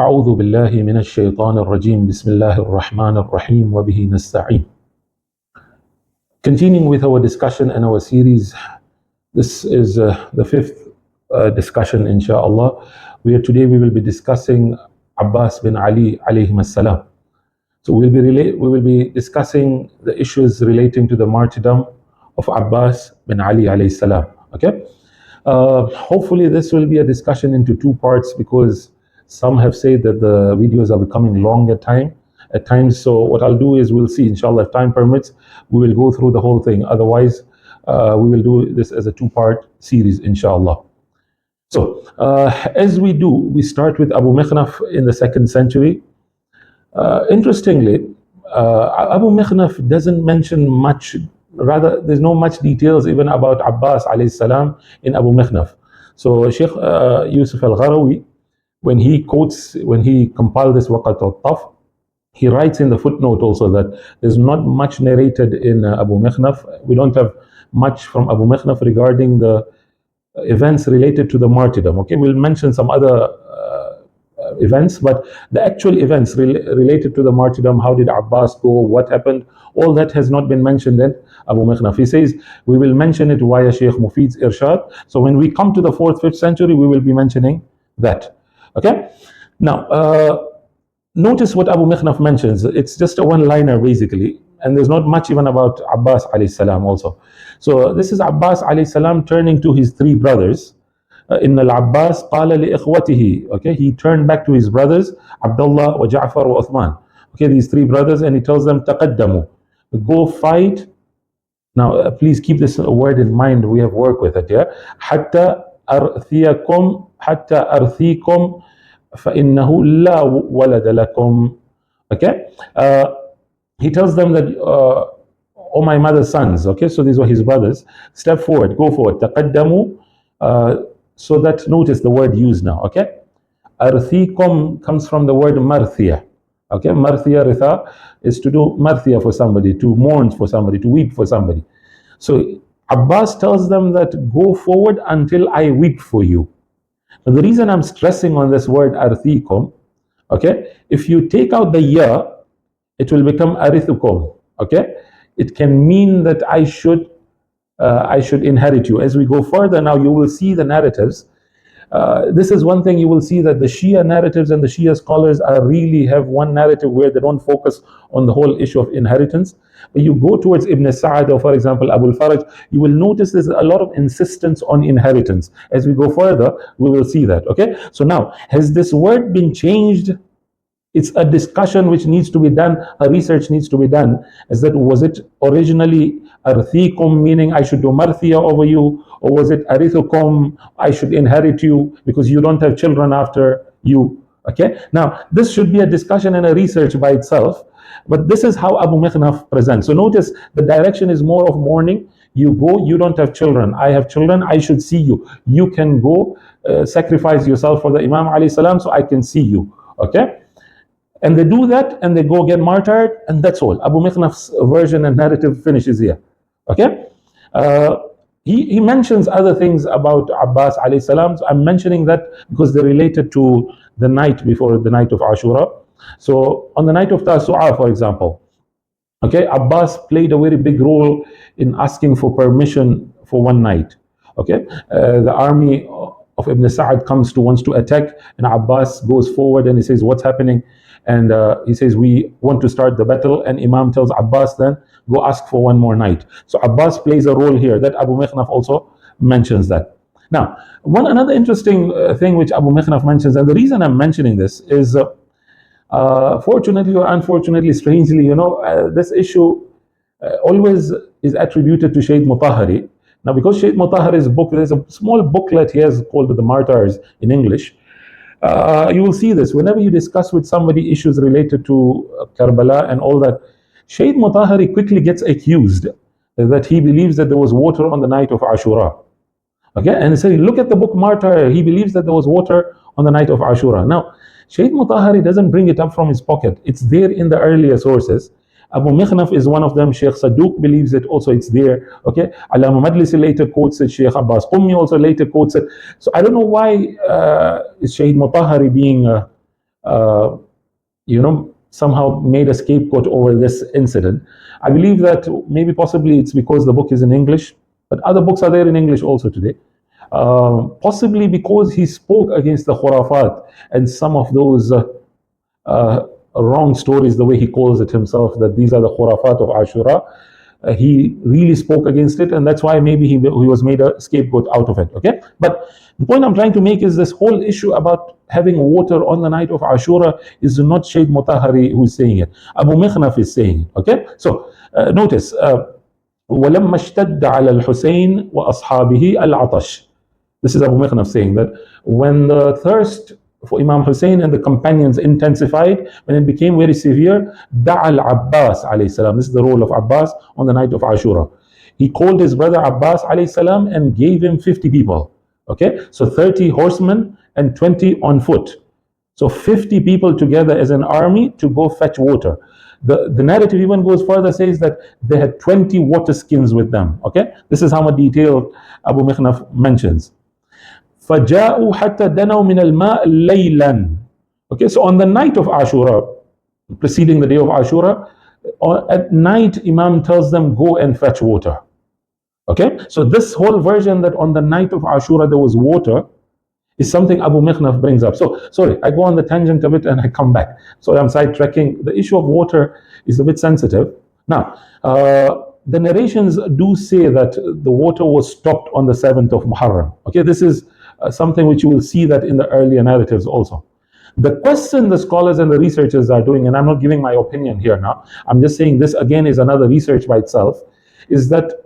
أعوذ بالله من الشيطان الرجيم بسم الله الرحمن الرحيم وبه نستعين. Continuing with our discussion and our series, this is the fifth discussion, inshallah, where today we will be discussing Abbas bin Ali alayhim as-salam. So we will be discussing the issues relating to the martyrdom of Abbas bin Ali alayhi salam. Okay. Hopefully this will be a discussion into two parts, because some have said that the videos are becoming long at times. So what I'll do is, we'll see, inshallah, if time permits, we will go through the whole thing. Otherwise, we will do this as a two-part series, inshallah. So as we do, we start with Abu Mikhnaf in the 2nd century. Interestingly, Abu Mikhnaf doesn't mention much. Rather, there's no much details even about Abbas alayhi salam in Abu Mikhnaf. So Sheikh Yusuf al-Gharawi, when he compiled this Waqat al-Taf, he writes in the footnote also that there's not much narrated in Abu Mikhnaf. We don't have much from Abu Mikhnaf regarding the events related to the martyrdom. Okay, we'll mention some other events, but the actual events related to the martyrdom, how did Abbas go, what happened, all that has not been mentioned in Abu Mikhnaf. He says we will mention it via Sheikh Mufid's Irshad. So when we come to the 4th, 5th century, we will be mentioning that. Okay, now notice what Abu Mikhnaf mentions. It's just a one-liner basically, and there's not much even about Abbas alayhi salam also. So this is Abbas alayhi salam turning to his 3 brothers. In al-Abbas qala li ikhwatihi. Okay, he turned back to his brothers, Abdullah wa Ja'far wa Uthman. Okay, these 3 brothers, and he tells them, taqaddamu, go fight. Now please keep this word in mind, we have work with it, yeah. Hatta arthiyakum فَإِنَّهُ لَا وَلَدَ لَكُمْ. Okay, he tells them that, oh my mother's sons, okay, so these were his brothers, step forward, go forward, تَقَدَّمُوا. So that, notice the word used now, okay. Arthikum comes from the word marthia. Okay, marthia ritha is to do marthia for somebody, to mourn for somebody, to weep for somebody. So Abbas tells them that go forward until I weep for you. Now, the reason I'm stressing on this word arthikum, okay, if you take out the ya, it will become arithukum. Okay, it can mean that I should inherit you. As we go further now, you will see the narratives. This is one thing you will see, that the Shia narratives and the Shia scholars really have one narrative where they don't focus on the whole issue of inheritance. But you go towards Ibn Sa'ad, or for example Abu al-Faraj, you will notice there's a lot of insistence on inheritance. As we go further, we will see that. Okay, so now, has this word been changed? It's a discussion which needs to be done, a research needs to be done. Is that, was it originally arthikum, meaning I should do marthia over you, or was it arithukum, I should inherit you because you don't have children after you? Okay, now this should be a discussion and a research by itself, but this is how Abu Mikhnaf presents. So notice the direction is more of mourning. You go, you don't have children, I have children, I should see you. You can go sacrifice yourself for the Imam alayhi salam so I can see you. Okay, and they do that, and they go get martyred, and that's all. Abu Mikhnaf's version and narrative finishes here. Okay, he mentions other things about Abbas alayhi salam. So I'm mentioning that because they're related to the night before the night of Ashura. So on the night of Tasu'ah, for example, okay, Abbas played a very big role in asking for permission for one night. Okay, the army of Ibn Sa'ad wants to attack, and Abbas goes forward and he says, what's happening? And he says, we want to start the battle. And Imam tells Abbas, then go ask for one more night. So Abbas plays a role here. That Abu Mikhnaf also mentions that. Now, another interesting thing which Abu Mikhnaf mentions, and the reason I'm mentioning this is, fortunately or unfortunately, strangely, this issue always is attributed to Shaykh Mutahari. Now, because Shaykh Mutahari's book, there's a small booklet he has called The Martyrs in English. You will see this whenever you discuss with somebody issues related to Karbala and all that. Shaykh Mutahari quickly gets accused that he believes that there was water on the night of Ashura. Okay, and he says, look at the book Martyr, he believes that there was water on the night of Ashura. Now, Shaykh Mutahari doesn't bring it up from his pocket. It's there in the earlier sources. Abu Mikhnaf is one of them. Sheikh Saduq believes it also, it's there. Okay, Allama Majlisi later quotes it. Sheikh Abbas Qummi also later quotes it. So I don't know why is Shaykh Mutahari being somehow made a scapegoat over this incident. I believe that maybe possibly it's because the book is in English, but other books are there in English also today. Possibly because he spoke against the khurafat and some of those wrong stories, the way he calls it himself, that these are the khurafat of Ashura. He really spoke against it, and that's why maybe he was made a scapegoat out of it. Okay, but the point I'm trying to make is this whole issue about having water on the night of Ashura is not Shaykh Mutahari who's saying it. Abu Mikhnaf is saying it. Okay, so notice, وَلَمَّا اشْتَدَّ عَلَى الْحُسَيْنِ وَأَصْحَابِهِ الْعَطَشِ. This is Abu Mikhnaf saying that when the thirst for Imam Hussein and the companions intensified, when it became very severe, دعا العباس عليه السلام. This is the role of Abbas on the night of Ashura. He called his brother Abbas عليه السلام and gave him 50 people. Okay, so 30 horsemen and 20 on foot. So 50 people together as an army to go fetch water. The narrative even goes further, says that they had 20 water skins with them. Okay, this is how much detail Abu Mikhnaf mentions. فَجَاءُوا حَتَّى دَنَوْا مِنَ الْمَاءِ لَيْلًا. Okay, so on the night of Ashura, preceding the day of Ashura, at night Imam tells them, go and fetch water. Okay, so this whole version that on the night of Ashura there was water is something Abu Mikhnaf brings up. So, sorry, I go on the tangent a bit and I come back. So I'm sidetracking. The issue of water is a bit sensitive. Now, the narrations do say that the water was stopped on the 7th of Muharram. Okay, this is something which you will see that in the earlier narratives also. The question the scholars and the researchers are doing, and I'm not giving my opinion here now, I'm just saying this again is another research by itself, is that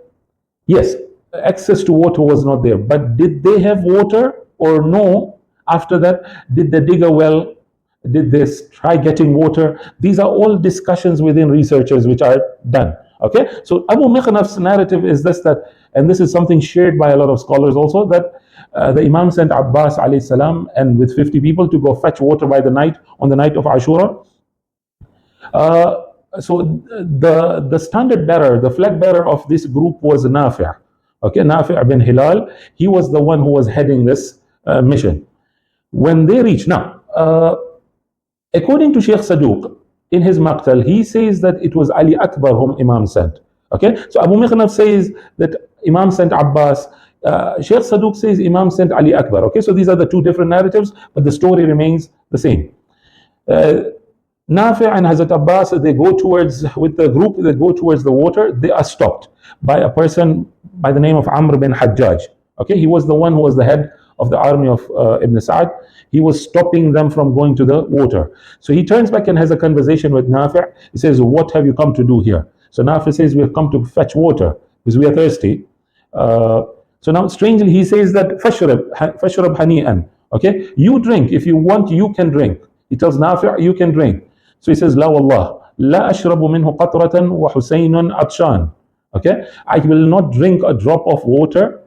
yes, access to water was not there, but did they have water or no? After that, did they dig a well? Did they try getting water? These are all discussions within researchers which are done. Okay, so Abu Mikhnaf's narrative is this, that, and this is something shared by a lot of scholars also, that the Imam sent Abbas alayhi salam and with 50 people to go fetch water by the night, on the night of Ashura. So the standard bearer, the flag bearer of this group was Nafi'. Okay, Nafi' bin Hilal. He was the one who was heading this mission. When they reached, now, according to Sheikh Saduq, in his Maqtal, he says that it was Ali Akbar whom Imam sent. Okay, so Abu Mikhnaf says that Imam sent Abbas. Sheikh Saduq says Imam sent Ali Akbar. Okay, so these are the two different narratives, but the story remains the same. Nafi' and Hazrat Abbas, they go towards, with the group, they go towards the water. They are stopped by a person by the name of Amr bin Hajjaj. Okay, he was the one who was the head of the army of Ibn Sa'd. He was stopping them from going to the water. So he turns back and has a conversation with Nafi'. He says, what have you come to do here? So Nafi' says, we have come to fetch water because we are thirsty. So now strangely he says that fashrab hani'an. Okay, you drink. If you want, you can drink. He tells Nafi', you can drink. So he says, La wallah, la ashrabu minhu qatratan wa Husaynun atshan. Okay, I will not drink a drop of water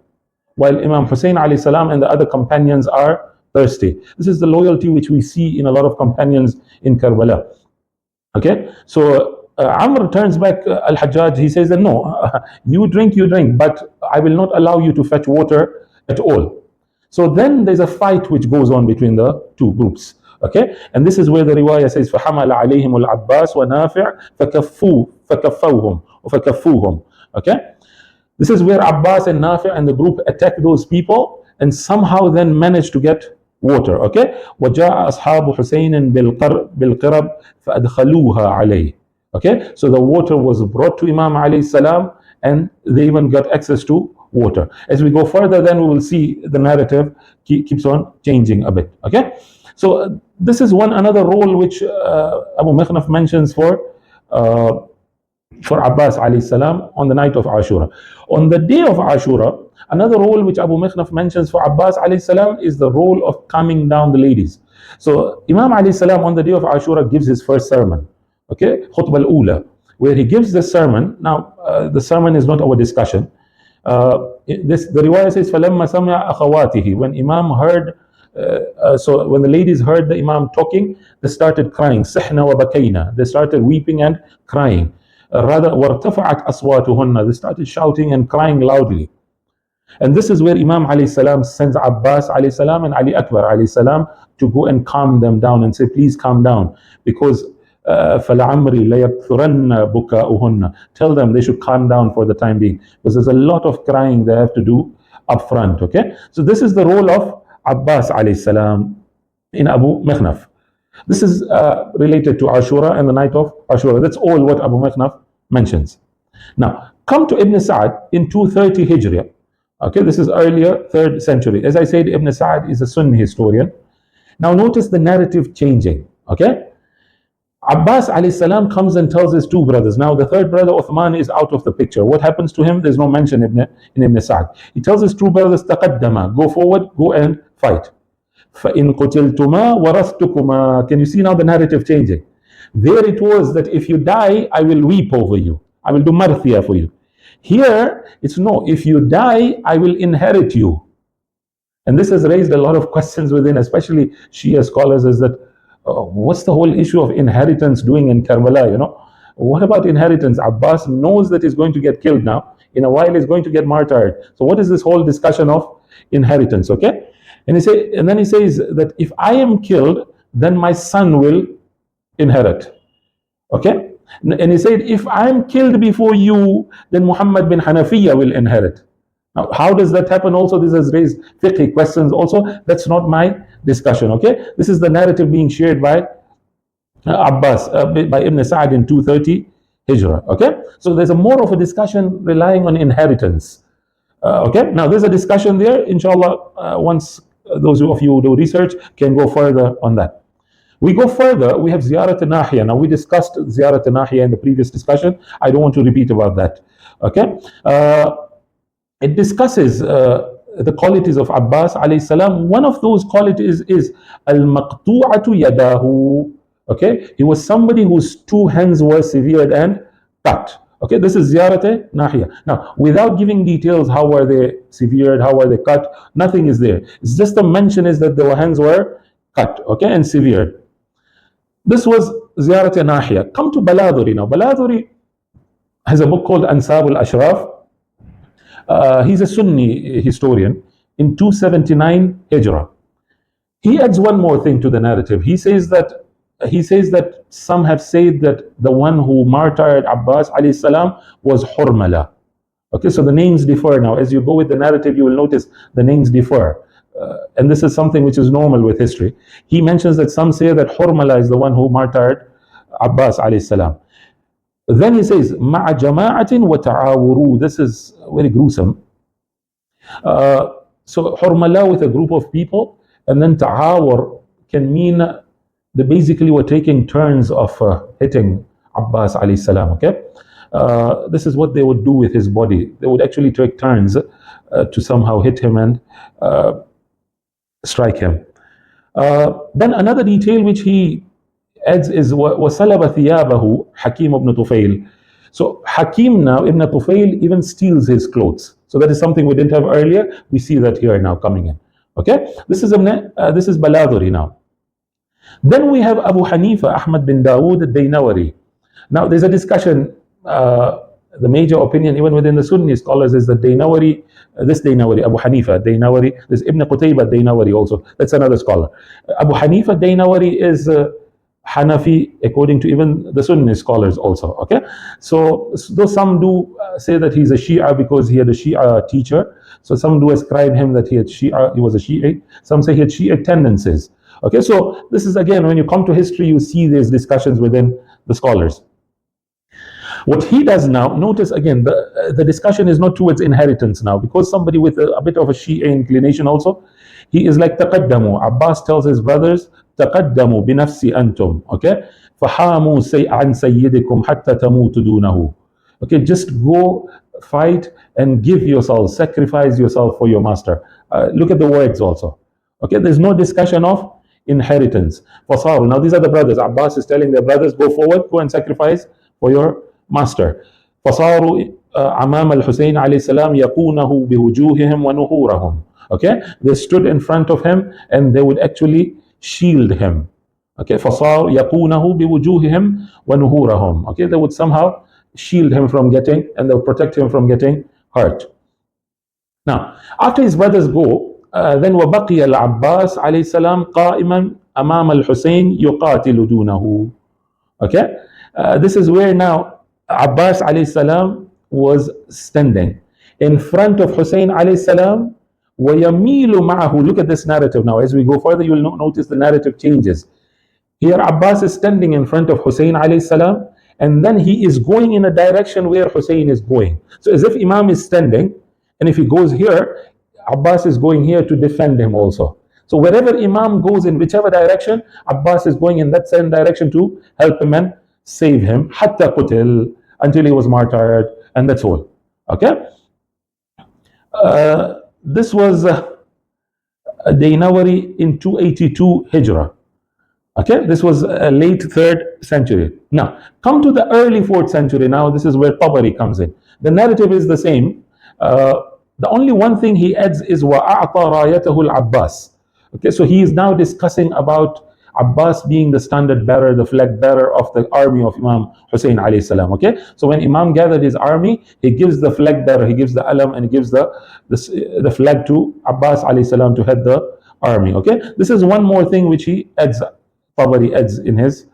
while Imam Hussein alayhi salam and the other companions are thirsty. This is the loyalty which we see in a lot of companions in Karbala. Okay, so Amr turns back Al-Hajjaj. He says that no, you drink, but I will not allow you to fetch water at all. So then there's a fight which goes on between the two groups. Okay, and this is where the riwayah says فَحَمَلَ عَلَيْهِمُ الْعَبَّاسُ وَنَافِعْ فَكَفُّوهُم. Okay, this is where Abbas and Nafi' and the group attack those people and somehow then manage to get water. Okay, وَجَاءَ أَصْحَابُ حُسَيْنٍ بِالْقِرَبِ فَأَدْخَلُوهَا عَلَيْهِ. Okay, so the water was brought to Imam alayhi salam and they even got access to water. As we go further, then we will see the narrative keeps on changing a bit. Okay, so this is another role which Abu Mikhnaf mentions for Abbas alayhi salam on the night of Ashura. On the day of Ashura, another role which Abu Mikhnaf mentions for Abbas alayhi salam is the role of calming down the ladies. So Imam alayhi salam on the day of Ashura gives his first sermon. Okay, khutbah al-ula, where he gives the sermon. Now, the sermon is not our discussion. The riwayah says, فَلَمَّا سَمِعَ أَخَوَاتِهِ. When Imam heard, so when the ladies heard the Imam talking, they started crying. سِحْنَ وَبَكَيْنَا. They started weeping and crying. Rather, وَارْتَفَعَتْ أَصْوَاتُهُنَّ. They started shouting and crying loudly. And this is where Imam alayhi salam sends Abbas alayhi salam and Ali Akbar alayhi salam to go and calm them down and say, please calm down, because فَلَعَمْرِي لَيَكْثُرَنَّ بُكَاؤُهُنَّ, tell them they should calm down for the time being, because there's a lot of crying they have to do up front. Okay, so this is the role of Abbas alayhi salam in Abu Mikhnaf. This is related to Ashura and the night of Ashura. That's all what Abu Mikhnaf mentions. Now, come to Ibn Sa'd in 230 Hijriya. Okay, this is earlier, 3rd century. As I said, Ibn Sa'd is a Sunni historian. Now notice the narrative changing. Okay, Abbas alayhi salam comes and tells his two brothers. Now the third brother, Uthman, is out of the picture. What happens to him? There's no mention in Ibn Sa'd. He tells his two brothers, تَقَدَّمَا, go forward, go and fight. فَإِن قُتِلْتُمَا وَرَثْتُكُمَا. Can you see now the narrative changing? There it was that if you die, I will weep over you. I will do marthiyah for you. Here, it's no, if you die, I will inherit you. And this has raised a lot of questions within, especially Shia scholars, is that, what's the whole issue of inheritance doing in Karbala, you know? What about inheritance? Abbas knows that he's going to get killed now. In a while, he's going to get martyred. So what is this whole discussion of inheritance, okay? And then he says that if I am killed, then my son will inherit, okay? And he said, if I'm killed before you, then Muhammad bin Hanafiya will inherit. Now, how does that happen? Also, this has raised fiqh questions also. That's not my discussion, okay? This is the narrative being shared by Abbas, by Ibn Sa'd in 230 Hijrah, okay? So there's a more of a discussion relying on inheritance, okay? Now, there's a discussion there. Inshallah, once those of you who do research can go further on that. We go further, we have Ziyarat al-Nahiya. Now, we discussed Ziyarat al-Nahiya in the previous discussion. I don't want to repeat about that, okay? It discusses the qualities of Abbas alayhi salam. One of those qualities is al-maqtu'atu yadahu. Okay, he was somebody whose two hands were severed and cut. Okay, this is Ziyarat Nahiya. Now, without giving details, how were they severed, how were they cut, nothing is there. It's just the mention is that their hands were cut, okay, and severed. This was Ziyarat Nahiya. Come to Baladuri now. Baladuri has a book called Ansab al-Ashraf. He's a Sunni historian in 279 Hijrah. He adds one more thing to the narrative. He says that some have said that the one who martyred Abbas alayhi salam was Hurmala. Okay, so the names differ now. As you go with the narrative, you will notice the names differ. And this is something which is normal with history. He mentions that some say that Hurmala is the one who martyred Abbas alayhi salam. Then he says, مَعَ جَمَاعَةٍ وَتَعَاوُرُوا. This is very gruesome. So Hurmala with a group of people, and then ta'awur can mean they basically were taking turns of hitting Abbas alayhi salam, okay? This is what they would do with his body. They would actually take turns to somehow hit him and strike him. Then another detail which he adds is وَسَلَبَ ثِيَابَهُ Hakim ibn Tufail. So Hakim now, Ibn Tufail, even steals his clothes. So that is something we didn't have earlier. We see that here now coming in. Okay? This is Baladuri now. Then we have Abu Hanifa, Ahmad bin Dawood al-Daynawari. Now there's a discussion, the major opinion even within the Sunni scholars is that Daynawari, this Daynawari, Abu Hanifa Daynawari, there's Ibn Qutayba Daynawari also, that's another scholar. Abu Hanifa Daynawari is Hanafi according to even the Sunni scholars also, okay? So though some do say that he's a Shia because he had a Shia teacher, so some do ascribe him that he was a Shiite, some say he had Shiite tendencies. Okay, so this is again, when you come to history, you see these discussions within the scholars. What he does now, notice again, the discussion is not towards inheritance now, because somebody with a bit of a Shia inclination also, he is like taqaddamu. Abbas tells his brothers, taqaddamu binafsi antum, okay? Fahamu an sayyidikum hatta tamutu dunahu. Okay, just go fight and give yourself, sacrifice yourself for your master. Look at the words also. Okay, there's no discussion of inheritance. Fasaru. Now these are the brothers. Abbas is telling their brothers, go forward, go and sacrifice for your master. Fasaru amam al-Husayn alayhi salam yaqunahu biwujuhihim wa nuhurahum. Okay, they stood in front of him and they would actually shield him. Okay, fasaru yaqunahu biwujuhihim wa nuhurahum. Okay, they would somehow shield him from getting, and they would protect him from getting hurt. Now, after his brothers go, then وبقي العباس عليه السلام قائما أمام الحسين يقاتل دونه. Okay, this is where now Abbas alayhi salam was standing in front of Hussein alayhi salam. وَيَمِيلُ مَعَهُ. Look at this narrative now. As we go further, you will notice the narrative changes. Here Abbas is standing in front of Hussein alayhi salam, and then he is going in a direction where Hussein is going. So as if Imam is standing, and if he goes here, Abbas is going here to defend him also. So wherever Imam goes, in whichever direction, Abbas is going in that same direction to help him and save him. Hatta qutil, until he was martyred, and that's all. Okay? This was Dainawari in 282 Hijrah. Okay, this was late 3rd century. Now, come to the early 4th century. Now, this is where Tabari comes in. The narrative is the same. The only one thing he adds is وَأَعْطَى رَايَتَهُ الْعَبَّاسِ. Okay, so he is now discussing about Abbas being the standard bearer, the flag bearer of the army of Imam Hussein alayhi salam. Okay, so when Imam gathered his army, he gives the flag bearer, he gives the alam, and he gives the flag to Abbas alayhi salam to head the army. Okay, this is one more thing which he adds, Tabari adds in his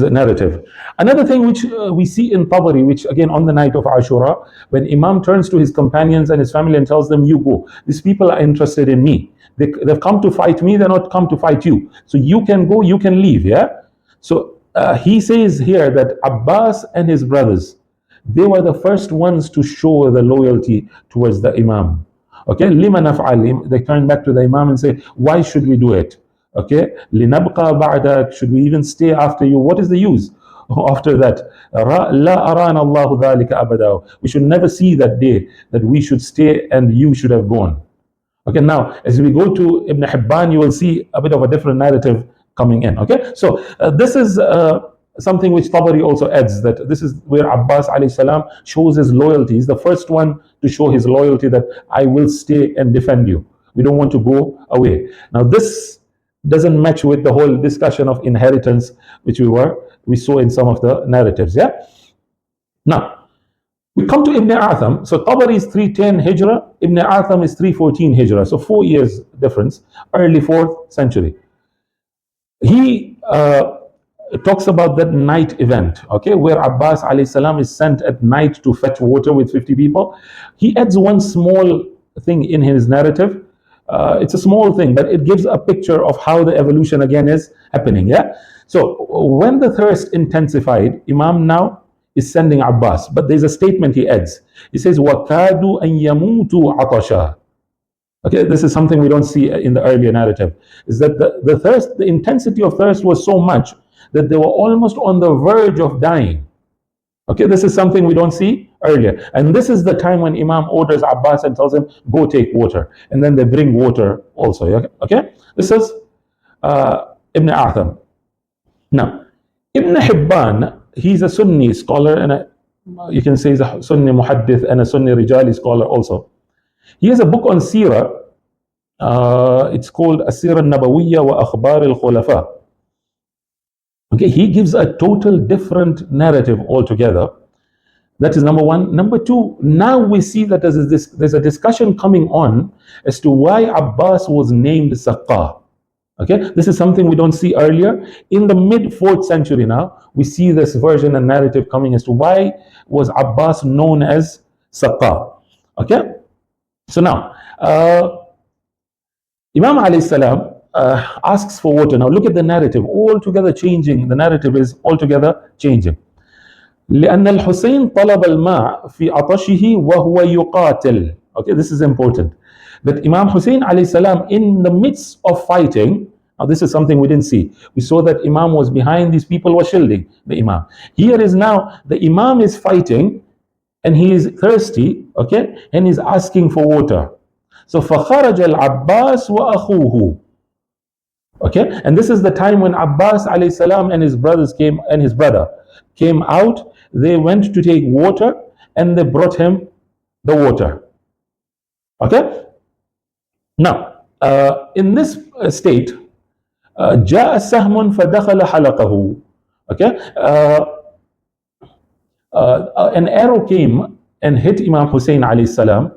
narrative. Another thing which we see in Tabari, which again on the night of Ashura, when Imam turns to his companions and his family and tells them, you go, these people are interested in me, they've come to fight me, they're not come to fight you, so you can go, you can leave. Yeah, so he says here that Abbas and his brothers, they were the first ones to show the loyalty towards the Imam. Okay, lima naf'al, they turn back to the Imam and say, why should we do it? Okay, لنبقى بعدك, should we even stay after you? What is the use after that? لا أرانا الله ذلك أبدا, we should never see that day that we should stay and you should have gone. Okay, now as we go to Ibn Hibban, you will see a bit of a different narrative coming in. Okay, so this is something which Tabari also adds, that this is where Abbas alayhi salam shows his loyalty. He's the first one to show his loyalty, that I will stay and defend you, we don't want to go away. Now this doesn't match with the whole discussion of inheritance which we saw in some of the narratives. Yeah, now we come to Ibn Atham. So Tabari is 310 Hijrah, Ibn Atham is 314 Hijrah, so 4 years difference, early 4th century. He talks about that night event, okay, where Abbas alayhi salam is sent at night to fetch water with 50 people. He adds one small thing in his narrative. It's a small thing, but it gives a picture of how the evolution again is happening. Yeah, so when the thirst intensified, Imam now is sending Abbas, but there's a statement he adds. He says, وَكَادُوا أَن يَمُوتُوا عَطَشًا. Okay, this is something we don't see in the earlier narrative, is that the intensity of thirst was so much that they were almost on the verge of dying. Okay, this is something we don't see earlier. And this is the time when Imam orders Abbas and tells him, go take water. And then they bring water also. Okay, this is Ibn Atham. Now, Ibn Hibban, he's a Sunni scholar, and you can say he's a Sunni muhaddith and a Sunni Rijali scholar also. He has a book on Sirah. It's called As-Sirah al-Nabawiyya wa Akhbar al-Khulafa. Okay, he gives a total different narrative altogether. That is number one. Number two, now we see that there's a discussion coming on as to why Abbas was named Saqqa. Okay, this is something we don't see earlier. In the mid-4th century now, we see this version and narrative coming as to why was Abbas known as Saqqa. Okay, so now, Imam alayhi salam asks for water. Now look at the narrative, altogether changing. The narrative is altogether changing. لأن الحسين طلب الماء في عطشه وهو يقاتل. Okay, this is important. That Imam Hussein alayhi salam, in the midst of fighting, now this is something we didn't see. We saw that Imam was behind, these people were shielding the Imam. Here is now, the Imam is fighting and he is thirsty, okay, and he's asking for water. So فخرج العباس وأخوه. Okay, and this is the time when Abbas alayhi salam and his brothers brother came out. They went to take water and they brought him the water. Okay, now in this state, جاء سهم فدخل حلقه. Okay, an arrow came and hit Imam Hussein alayhi salam.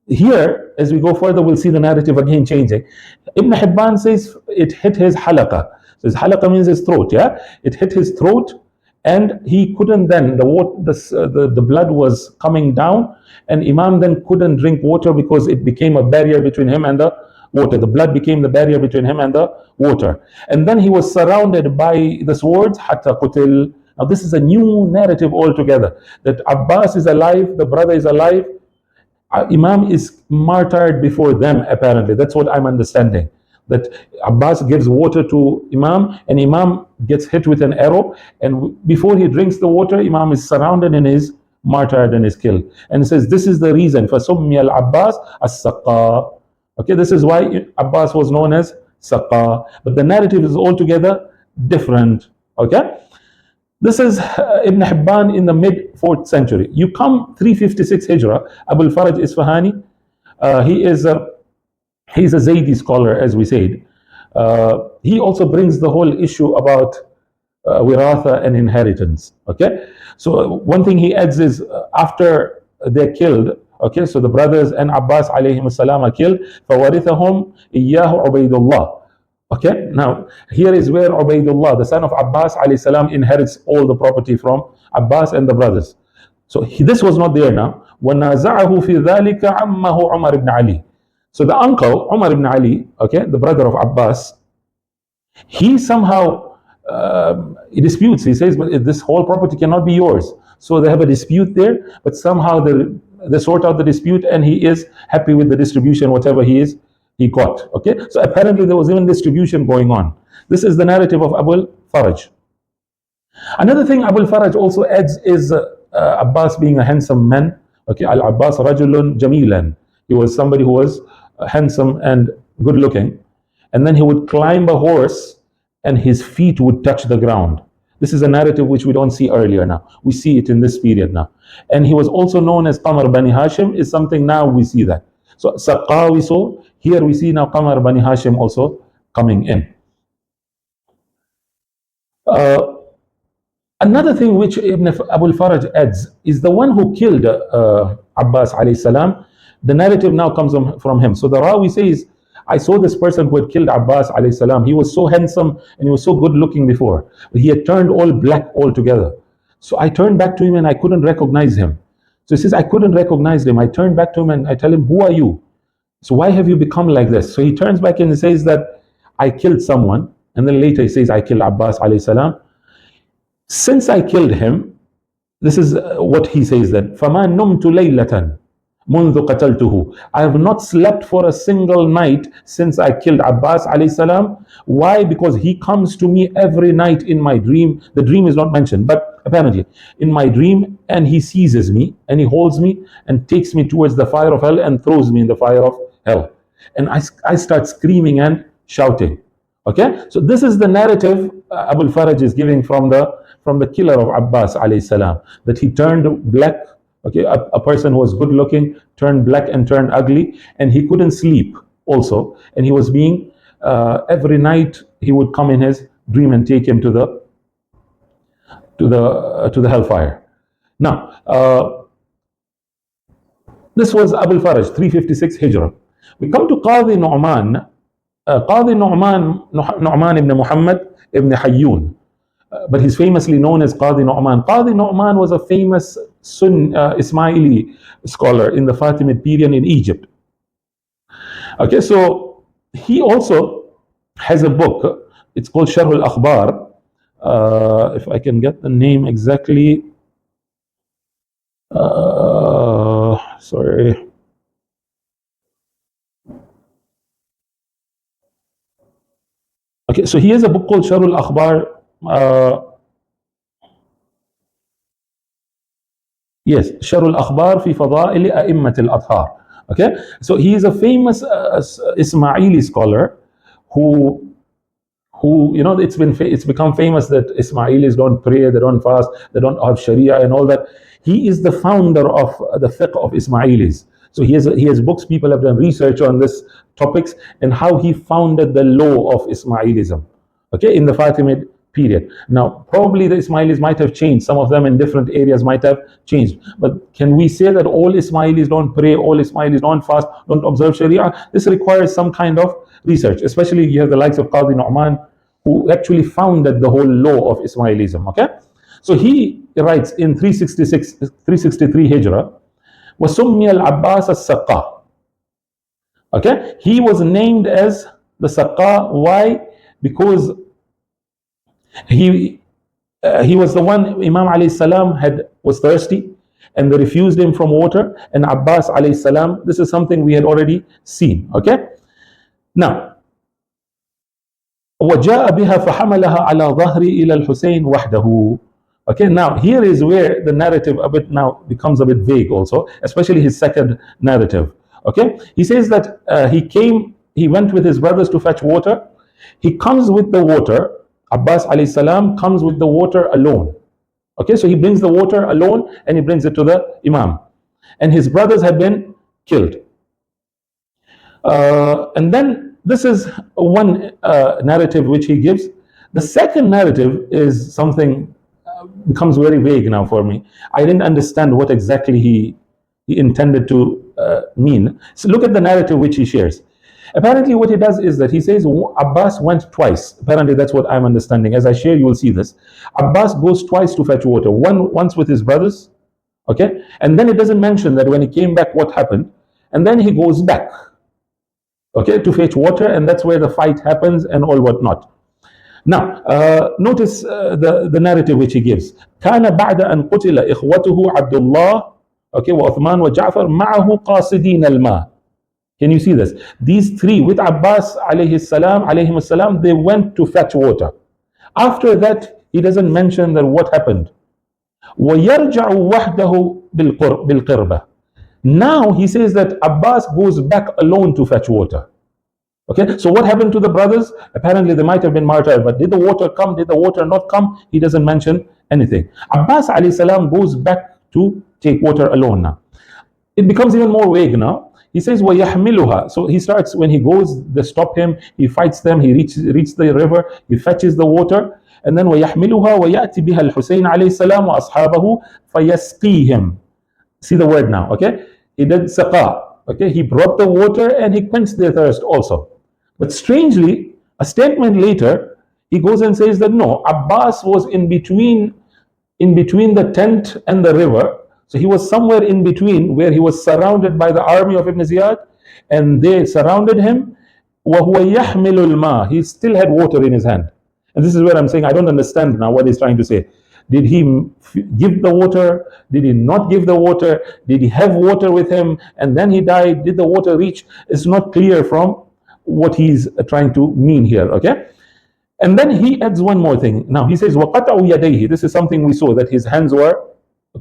Here, as we go further, we'll see the narrative again changing. Ibn Hibban says it hit his halaqa. So his halaqa means his throat, yeah? It hit his throat, and he couldn't then, the blood was coming down, and Imam then couldn't drink water because it became a barrier between him and the water. The blood became the barrier between him and the water. And then he was surrounded by the swords, hatta qutil. Now this is a new narrative altogether, that Abbas is alive, the brother is alive, Imam is martyred before them, apparently. That's what I'm understanding. That Abbas gives water to Imam, and Imam gets hit with an arrow, and before he drinks the water, Imam is surrounded and is martyred and is killed. And it says this is the reason for Summi al-Abbas as-Saqqa. Okay, this is why Abbas was known as Saqqa. But the narrative is altogether different. Okay? This is Ibn Hibban in the mid 4th century. You come 356 Hijrah, Abu al-Faraj Isfahani, he's a Zaydi scholar, as we said. He also brings the whole issue about wiratha and inheritance. Okay, so one thing he adds is after they're killed, okay, so the brothers and Abbas alayhim salam are killed, فَوَرِثَهُمْ إِيَّاهُ عُبَيْدُ اللَّهِ. Okay, now here is where Ubaidullah, the son of Abbas alayhi salam, inherits all the property from Abbas and the brothers. So this was not there now. وَنَازَعَهُ فِي ذَلِكَ عَمَّهُ عُمَرْ ibn Ali. So the uncle, Umar ibn Ali, okay, the brother of Abbas, he somehow he disputes. He says, but this whole property cannot be yours. So they have a dispute there, but somehow they sort out the dispute, and he is happy with the distribution, whatever he got. Okay, so apparently there was even distribution going on. This is the narrative of Abu al-Faraj. Another thing Abu al-Faraj also adds is Abbas being a handsome man. Okay, al-Abbas rajulun jamilan. He was somebody who was handsome and good looking, and then he would climb a horse and his feet would touch the ground. This is a narrative which we don't see earlier now. We see it in this period now. And he was also known as Qamar Bani Hashim, is something now we see that. So Saqqa we saw, here we see now Qamar Bani Hashim also coming in. Another thing which Ibn Abu al-Faraj adds is the one who killed Abbas alayhi salam. The narrative now comes from him. So the Rawi says, I saw this person who had killed Abbas alayhi salam. He was so handsome and he was so good looking before. But he had turned all black altogether. So I turned back to him and I couldn't recognize him. So he says, I couldn't recognize him. I turned back to him and I tell him, who are you? So why have you become like this? So he turns back and he says that I killed someone. And then later he says, I killed Abbas alayhi salam. Since I killed him, this is what he says then. فَمَا نُمْتُ لَيْلَةً مُنْذُ قَتَلْتُهُ. I have not slept for a single night since I killed Abbas alayhi salam. Why? Because he comes to me every night in my dream. The dream is not mentioned, but apparently in my dream, and he seizes me and he holds me and takes me towards the fire of hell and throws me in the fire of hell. And I start screaming and shouting. Okay, so this is the narrative Abu al-Faraj is giving from the killer of Abbas alayhi salam, that he turned black. Okay, a person who was good looking turned black and turned ugly, and he couldn't sleep also, and he was being every night he would come in his dream and take him to the hellfire. Now this was Abu al-Faraj, 356 Hijrah. We come to Qadi Nu'man. Qadi Nu'man ibn Muhammad ibn Hayyun, but he's famously known as Qadi Nu'man. Qadi Nu'man was a famous Ismaili scholar in the Fatimid period in Egypt. Okay, so he also has a book. It's called Sharh al-Akhbar. If I can get the name exactly. Sorry. Okay, so he has a book called Sharh al-Akhbar. Yes, Sharh al-Akhbar fi Fada'il A'immat al-Athhar. Okay, so he is a famous Ismaili scholar who it's become famous that Ismailis don't pray, they don't fast, they don't have Sharia and all that. He is the founder of the fiqh of Ismailis. So he has books. People have done research on this topics and how he founded the law of Ismailism. Okay, in the Fatimid period. Now, probably the Ismailis might have changed. Some of them in different areas might have changed. But can we say that all Ismailis don't pray, all Ismailis don't fast, don't observe Sharia? This requires some kind of research, especially you have the likes of Qadi Nu'man, who actually founded the whole law of Ismailism, okay? So he writes in 363 Hijrah, وَسُمِّيَ الْعَبَّاسَ السَّقَّى. Okay, he was named as the Saqqa. Why? Because he was the one, Imam alayhi salam was thirsty and they refused him from water, and Abbas alayhi salam, this is something we had already seen. Okay, now وَجَاءَ بِهَا فَحَمَلَهَا عَلَى ظَهْرِ إِلَى الْحُسَيْنِ وَحْدَهُ. Okay, now here is where the narrative a bit now becomes a bit vague also, especially his second narrative. Okay, he says that he went with his brothers to fetch water. He comes with the water, Abbas alayhi salam comes with the water alone. Okay, so he brings the water alone and he brings it to the Imam. And his brothers had been killed. And then this is one narrative which he gives. The second narrative is something becomes very vague now for me. I didn't understand what exactly he intended to mean. So look at the narrative which he shares. Apparently what he does is that he says Abbas went twice. Apparently that's what I'm understanding. As I share, you will see this. Abbas goes twice to fetch water. Once with his brothers, okay? And then it doesn't mention that when he came back what happened. And then he goes back, okay, to fetch water, and that's where the fight happens and all whatnot. Now, notice the narrative which he gives. كان بعد أن قتل إخوته عبد الله, okay, وعثمان وجعفر معه قاصدين الماء. Can you see this? These three with Abbas alayhi salam, they went to fetch water. After that, he doesn't mention that what happened. ويرجع وحده بالقربة. Now he says that Abbas goes back alone to fetch water. Okay, so what happened to the brothers? Apparently they might have been martyred, but did the water come? Did the water not come? He doesn't mention anything. Abbas alayhi salam goes back to take water alone now. It becomes even more vague now. He says وَيَحْمِلُهَا. So he starts, when he goes, they stop him, he fights them, he reaches the river, he fetches the water, and then وَيَحْمِلُهَا وَيَأْتِ بِهَا الْحُسَيْنِ عَلَيْهِ السَّلَامُ وَأَصْحَابَهُ فَيَسْقِيهِم. See the word now, okay? He did saqa, okay? He brought the water and he quenched their thirst also. But strangely, a statement later, he goes and says that no, Abbas was in between the tent and the river. So he was somewhere in between, where he was surrounded by the army of Ibn Ziyad and they surrounded him. وَهُوَ يَحْمِلُ الْمَاءِ. He still had water in his hand. And this is where I'm saying I don't understand now what he's trying to say. Did he give the water? Did he not give the water? Did he have water with him and then he died? Did the water reach? It's not clear from what he's trying to mean here, okay? And then he adds one more thing. Now he says وَقَطَعُ يَدَيْهِ. This is something we saw, that his hands were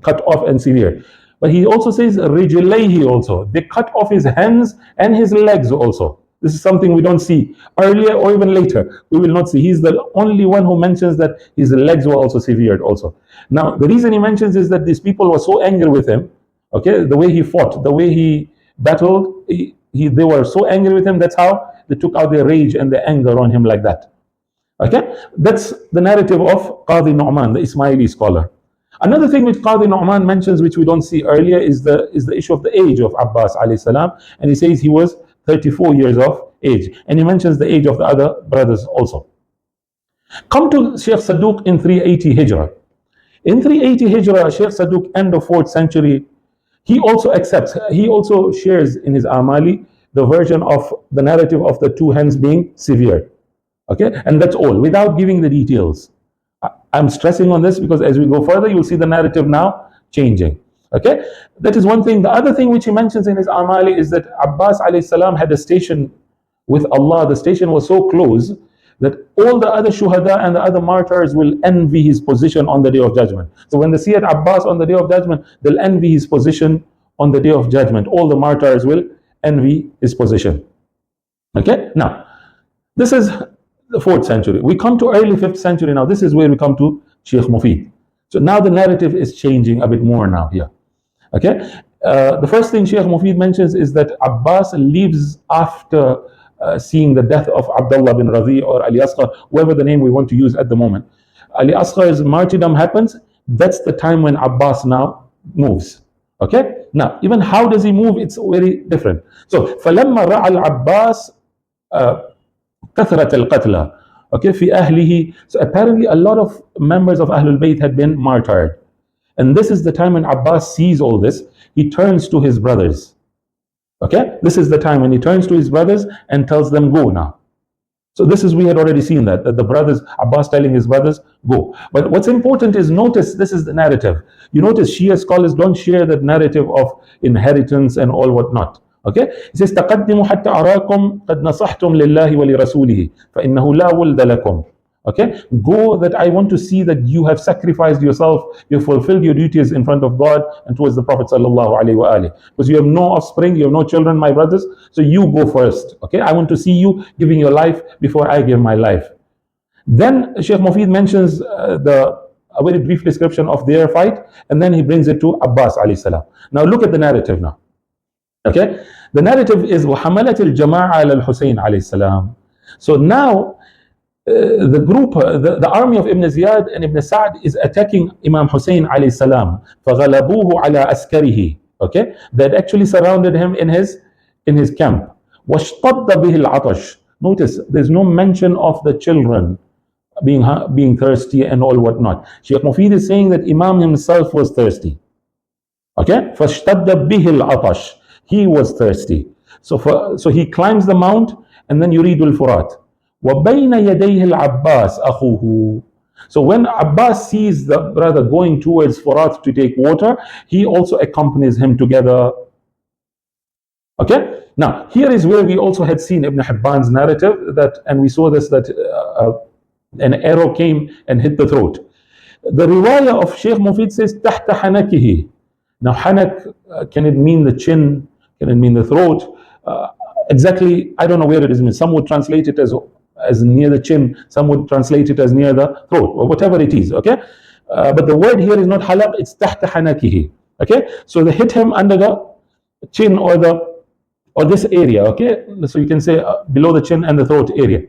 cut off and severe. But he also says رِجِلَيْهِ also. They cut off his hands and his legs also. This is something we don't see earlier or even later. We will not see. He's the only one who mentions that his legs were also severed also. Now the reason he mentions is that these people were so angry with him, okay, the way he fought, the way he battled, they were so angry with him, that's how they took out their rage and their anger on him like that. Okay, that's the narrative of Qadi Nu'man, the Ismaili scholar. Another thing which Qadi Nu'man mentions, which we don't see earlier, is the issue of the age of Abbas alayhi salam, and he says he was 34 years of age, and he mentions the age of the other brothers also. Come to Sheikh Saduq in 380 Hijrah. In 380 Hijrah, Sheikh Saduq, end of 4th century, he also shares in his Amali the version of the narrative of the two hands being severed. Okay, and that's all, without giving the details. I'm stressing on this because as we go further, you'll see the narrative now changing. Okay, that is one thing. The other thing which he mentions in his Amali is that Abbas alayhi salam had a station with Allah. The station was so close that all the other shuhada and the other martyrs will envy his position on the Day of Judgment. So when they see at Abbas on the Day of Judgment, they'll envy his position on the Day of Judgment. All the martyrs will envy his position. Okay, now this is the 4th century. We come to early 5th century now. This is where we come to Sheikh Mufid. So now the narrative is changing a bit more now here. Okay, the first thing Sheikh Mufid mentions is that Abbas leaves after seeing the death of Abdullah bin Radhi or Ali Asghar, whatever the name we want to use at the moment. Ali Asghar's martyrdom happens. That's the time when Abbas now moves. Okay? Now, even how does he move? It's very different. So, فَلَمَّا رَعَى الْعَبَّاسِ كثرة القتلى. Okay, في أهله. So apparently a lot of members of Ahlul Bayt had been martyred. And this is the time when Abbas sees all this. He turns to his brothers. Okay, this is the time when he turns to his brothers and tells them, go now. So this is, we had already seen that the brothers, Abbas telling his brothers, go. But what's important is, notice, this is the narrative. You notice Shia scholars don't share that narrative of inheritance and all whatnot. Okay, he says, تقدموا حتى أراكم قد نصحتم لله ولرسوله فإنه لا ولد لكم. Okay, go that I want to see that you have sacrificed yourself, you fulfilled your duties in front of God and towards the Prophet sallallahu alaihi wasallam. Because you have no offspring, you have no children, my brothers, so you go first. Okay, I want to see you giving your life before I give my life. Then Sheikh Mufid mentions a very brief description of their fight, and then he brings it to Abbas alayhi salam. Now look at the narrative now. Okay, the narrative is وحملت الجماعة على الحسين عليه السلام. So now the group, the army of Ibn Ziyad and Ibn Sa'd is attacking Imam Hussein alayhi salam. فغلبوه على أسكره. Okay, that actually surrounded him in his camp. واشتد به العطش. Notice there's no mention of the children being thirsty and all whatnot. Sheikh Mufid is saying that Imam himself was thirsty. Okay, فاشتد به العطش. He was thirsty. So he climbs the mount, and then يريد الفرات. وبين يديه العباس أخوه. So when Abbas sees the brother going towards Furat to take water, he also accompanies him together. Okay? Now, here is where we also had seen Ibn Hibban's narrative, and we saw this, that an arrow came and hit the throat. The riwayah of Sheikh Mufid says, تحت حنكه. Now, hanak, can it mean the chin? Can it mean the throat? Exactly, I don't know where it is. Some would translate it as near the chin. Some would translate it as near the throat, or whatever it is. Okay, but the word here is not halaq; it's tahta hanakihi. Okay, so they hit him under the chin or this area. Okay, so you can say below the chin and the throat area.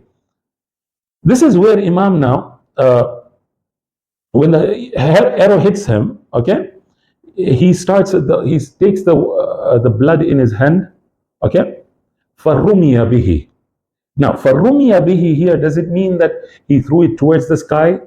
This is where Imam now, when the arrow hits him, okay, he takes the blood in his hand. Okay, فَرُمِيَ بِهِ. Now, فَرُمِيَ بِهِ here, does it mean that he threw it towards the sky?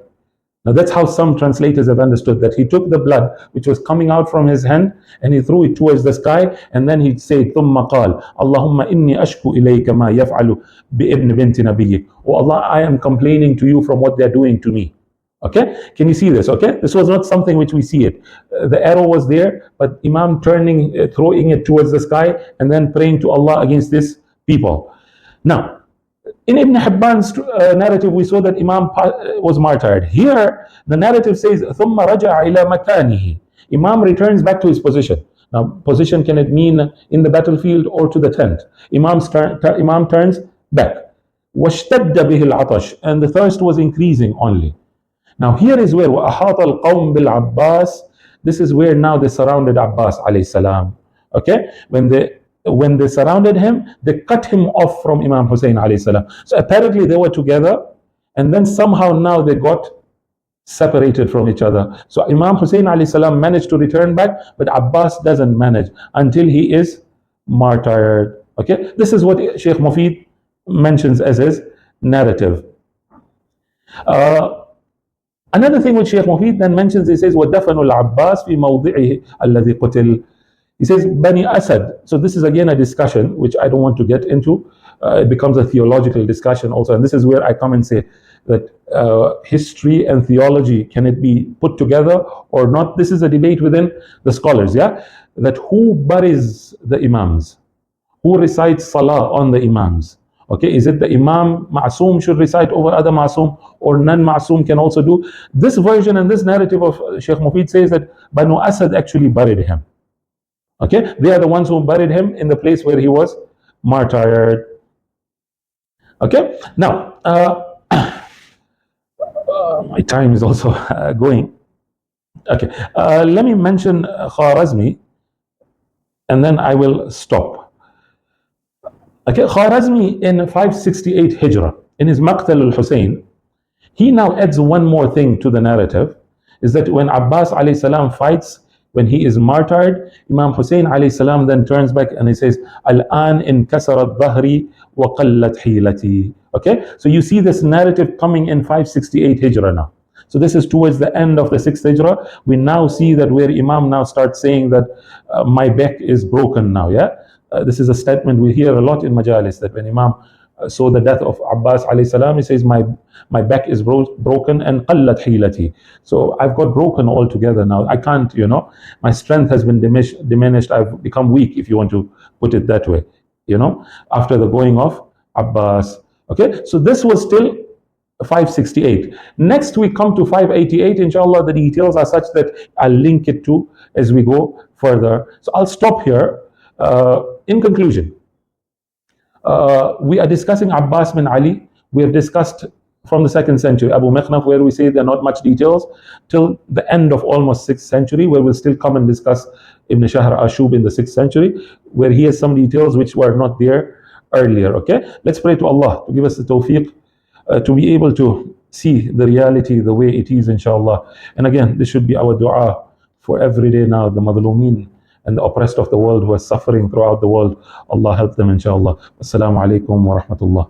Now, that's how some translators have understood, that he took the blood which was coming out from his hand and he threw it towards the sky, and then he'd say, ثُمَّ قَالَ اللهم إني أشكو إليك ما يفعل بابن بنت نبيك. Oh Allah, I am complaining to you from what they're doing to me. Okay, can you see this? Okay, this was not something which we see it. The arrow was there, but Imam throwing it towards the sky and then praying to Allah against this people. Now, in Ibn Hibban's narrative, we saw that Imam was martyred. Here, the narrative says, ثُمَّ رَجَعَ إِلَى مَكَانِهِ. Imam returns back to his position. Now, position, can it mean in the battlefield or to the tent? Imam turns back. وَاشْتَدَّ بِهِ الْعَطَشِ. And the thirst was increasing only. Now here is where وَأَحَاطَ الْقَوْمِ بِالْعَبَّاسِ. This is where now they surrounded Abbas alayhi salam. Okay, when they surrounded him, they cut him off from Imam Hussein alayhi salam. So apparently they were together, and then somehow now they got separated from each other. So Imam Hussein alayhi salam managed to return back, but Abbas doesn't manage until he is martyred. Okay, this is what Sheikh Mufid mentions as his narrative. Another thing which Sheikh Mufid then mentions, he says, وَدَفَنُ الْعَبَّاسِ فِي مَوْضِعِهِ الَّذِي قُتِلْ. He says, Bani Asad. So this is again a discussion which I don't want to get into. It becomes a theological discussion also. And this is where I come and say that history and theology, can it be put together or not? This is a debate within the scholars, yeah? That who buries the Imams? Who recites Salah on the Imams? Okay, is it the Imam Ma'soom should recite over other Ma'soom, or non-Ma'soom can also do? This version and this narrative of Sheikh Mufid says that Banu Asad actually buried him. Okay, they are the ones who buried him in the place where he was martyred. Okay, now my time is also going. Okay, let me mention Khwarazmi and then I will stop. Okay, Khwarazmi in 568 Hijrah, in his Maqtal al-Hussein, he now adds one more thing to the narrative, is that when Abbas alayhi salam fights, when he is martyred, Imam Hussein alayhi salam then turns back and he says, Al-an in kasarat dhahri wa qallat hilati. Okay, so you see this narrative coming in 568 Hijrah now. So this is towards the end of the 6th Hijrah. We now see that where Imam now starts saying that my back is broken now, yeah? This is a statement we hear a lot in Majalis, that when Imam saw the death of Abbas alayhi salam, he says, my back is broken and qallat hilati. So I've got broken altogether now. I can't, my strength has been diminished. I've become weak, if you want to put it that way, after the going of Abbas. Okay, so this was still 568. Next we come to 588. Inshallah, the details are such that I'll link it to as we go further. So I'll stop here. In conclusion, we are discussing Abbas bin Ali. We have discussed from the 2nd century, Abu Mikhnaf, where we say there are not much details, till the end of almost 6th century, where we'll still come and discuss Ibn Shahr Ashub in the 6th century, where he has some details which were not there earlier. Okay, let's pray to Allah to give us the tawfiq to be able to see the reality the way it is, inshallah. And again, this should be our dua for every day now, the madhlumeen and the oppressed of the world who are suffering throughout the world. Allah help them, inshallah. Assalamu alaikum wa rahmatullah.